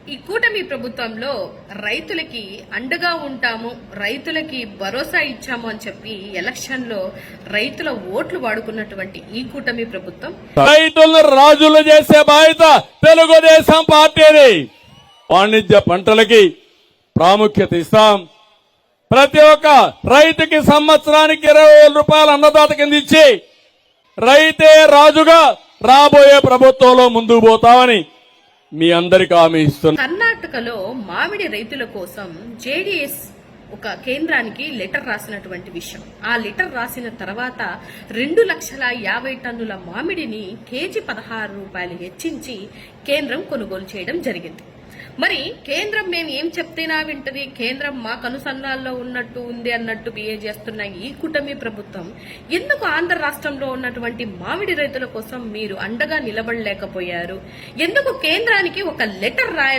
ఈ కూటమి ప్రభుత్వంలో రైతులకి అండగా ఉంటాము, రైతులకి భరోసా ఇచ్చాము అని చెప్పి ఎలక్షన్ లో రైతుల ఓట్లు వాడుకున్నటువంటి ఈ కూటమి ప్రభుత్వం రైతులను రాజులు చేసే బాధ్యత తెలుగుదేశం పార్టీది. వాణిజ్య పంటలకి ప్రాముఖ్యత ఇస్తాం. ప్రతి ఒక్క రైతుకి సంవత్సరానికి 20,000 రూపాయలు అన్నదాత కింద ఇచ్చి రైతే రాజుగా రాబోయే ప్రభుత్వంలో ముందుకు పోతామని మీ అందరికీ హామీ ఇస్తున్నా. కర్ణాటకలో మామిడి రైతుల కోసం జేడీఎస్ ఒక కేంద్రానికి లెటర్ రాసినటువంటి విషయం. ఆ లెటర్ రాసిన తర్వాత 2,50,000 టన్నుల మామిడిని కేజీ 16 రూపాయలు హెచ్చించి కేంద్రం కొనుగోలు చేయడం జరిగింది. మరి కేంద్రం మేము ఏం చెప్తేనా వింటది, కేంద్రం మా కనుసన్నాల్లో ఉన్నట్టు ఉంది అన్నట్టు బిహేవ్ చేస్తున్న ఈ కూటమి ప్రభుత్వం ఎందుకు ఆంధ్ర రాష్ట్రంలో ఉన్నటువంటి మామిడి రైతుల కోసం మీరు అండగా నిలబడలేకపోయారు? ఎందుకు కేంద్రానికి ఒక లెటర్